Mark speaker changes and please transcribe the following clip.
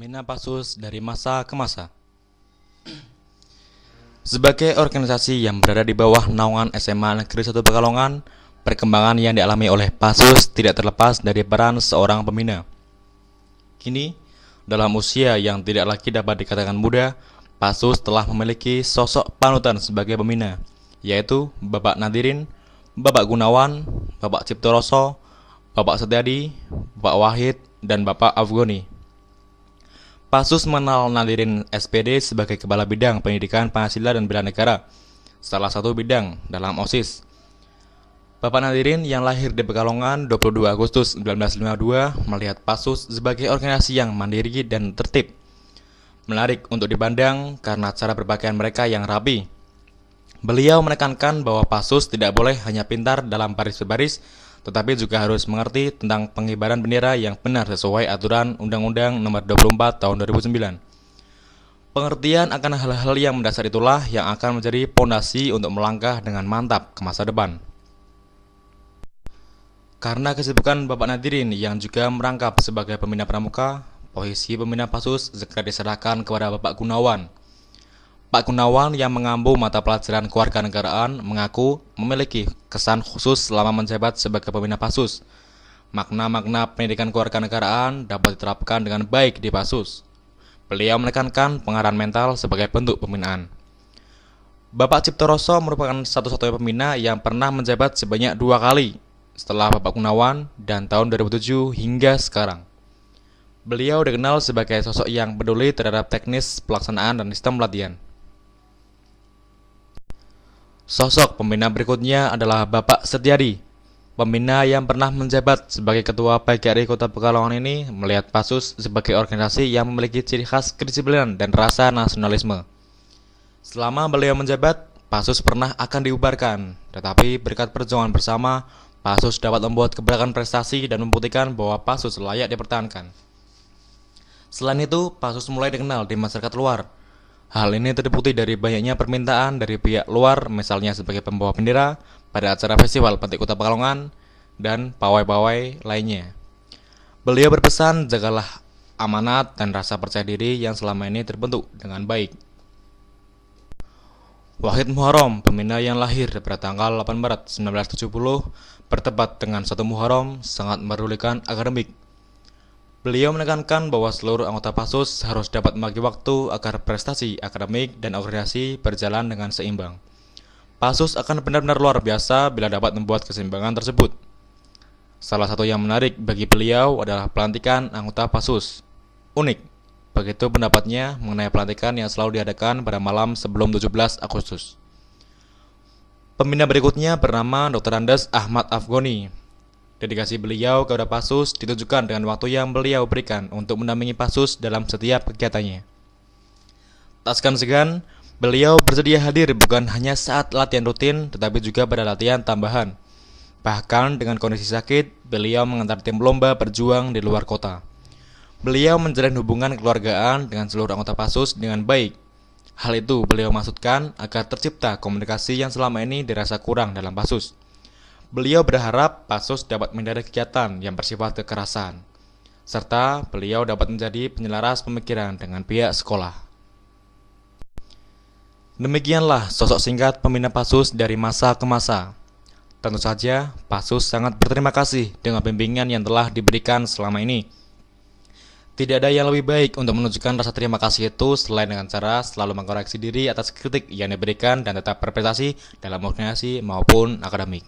Speaker 1: Pembina Pasus dari masa ke masa. Sebagai organisasi yang berada di bawah naungan SMA Negeri 1 Pekalongan, perkembangan yang dialami oleh Pasus tidak terlepas dari peran seorang pembina. Kini, dalam usia yang tidak lagi dapat dikatakan muda, Pasus telah memiliki sosok panutan sebagai pembina, yaitu Bapak Nadirin, Bapak Gunawan, Bapak Ciptoroso, Bapak Setiadi, Bapak Wahid, dan Bapak Afgoni. Pasus mengenal Nadirin SPD sebagai Kepala Bidang Pendidikan Pancasila dan Bela Negara, salah satu bidang dalam OSIS. Bapak Nadirin yang lahir di Pekalongan 22 Agustus 1952 melihat Pasus sebagai organisasi yang mandiri dan tertib. Menarik untuk dipandang karena cara berpakaian mereka yang rapi. Beliau menekankan bahwa Pasus tidak boleh hanya pintar dalam baris berbaris, tetapi juga harus mengerti tentang pengibaran bendera yang benar sesuai aturan Undang-Undang Nomor 24 Tahun 2009. Pengertian akan hal-hal yang mendasar itulah yang akan menjadi pondasi untuk melangkah dengan mantap ke masa depan. Karena kesibukan Bapak Nadirin yang juga merangkap sebagai pembina pramuka, posisi pembina Pasus segera diserahkan kepada Bapak Gunawan. Pak Gunawan yang mengampu mata pelajaran kewarganegaraan mengaku memiliki kesan khusus selama menjabat sebagai pembina Pasus. Makna-makna pendidikan kewarganegaraan dapat diterapkan dengan baik di Pasus. Beliau menekankan pengarahan mental sebagai bentuk pembinaan. Bapak Ciptoroso merupakan satu-satunya pembina yang pernah menjabat sebanyak 2 kali setelah Bapak Gunawan dan tahun 2007 hingga sekarang. Beliau dikenal sebagai sosok yang peduli terhadap teknis pelaksanaan dan sistem latihan. Sosok pembina berikutnya adalah Bapak Setiadi. Pembina yang pernah menjabat sebagai Ketua PGRI Kota Pekalongan ini melihat Pasus sebagai organisasi yang memiliki ciri khas kedisiplinan dan rasa nasionalisme. Selama beliau menjabat, Pasus pernah akan dibubarkan, tetapi berkat perjuangan bersama, Pasus dapat membuat keberakan prestasi dan membuktikan bahwa Pasus layak dipertahankan. Selain itu, Pasus mulai dikenal di masyarakat luar. Hal ini terbukti dari banyaknya permintaan dari pihak luar, misalnya sebagai pembawa bendera pada acara festival Batik Kota Pekalongan dan pawai-pawai lainnya. Beliau berpesan, jagalah amanat dan rasa percaya diri yang selama ini terbentuk dengan baik. Wahid Muharram, pembina yang lahir pada tanggal 8 Maret 1970, bertepat dengan 1 Muharram, sangat merulikan akademik. Beliau menekankan bahwa seluruh anggota Pasus harus dapat membagi waktu agar prestasi akademik dan organisasi berjalan dengan seimbang. Pasus akan benar-benar luar biasa bila dapat membuat keseimbangan tersebut. Salah satu yang menarik bagi beliau adalah pelantikan anggota Pasus. Unik, begitu pendapatnya mengenai pelantikan yang selalu diadakan pada malam sebelum 17 Agustus. Pembina berikutnya bernama Dr. Andes Ahmad Afgoni. Dedikasi beliau kepada Pasus ditunjukkan dengan waktu yang beliau berikan untuk mendampingi Pasus dalam setiap kegiatannya. Tak segan-segan, beliau bersedia hadir bukan hanya saat latihan rutin, tetapi juga pada latihan tambahan. Bahkan dengan kondisi sakit, beliau mengantar tim lomba berjuang di luar kota. Beliau menjalin hubungan kekeluargaan dengan seluruh anggota Pasus dengan baik. Hal itu beliau maksudkan agar tercipta komunikasi yang selama ini dirasa kurang dalam Pasus. Beliau berharap Pasus dapat menghindari kegiatan yang bersifat kekerasan, serta beliau dapat menjadi penyelaras pemikiran dengan pihak sekolah. Demikianlah sosok singkat pembina Pasus dari masa ke masa. Tentu saja, Pasus sangat berterima kasih dengan bimbingan yang telah diberikan selama ini. Tidak ada yang lebih baik untuk menunjukkan rasa terima kasih itu selain dengan cara selalu mengkoreksi diri atas kritik yang diberikan dan tetap berprestasi dalam organisasi maupun akademik.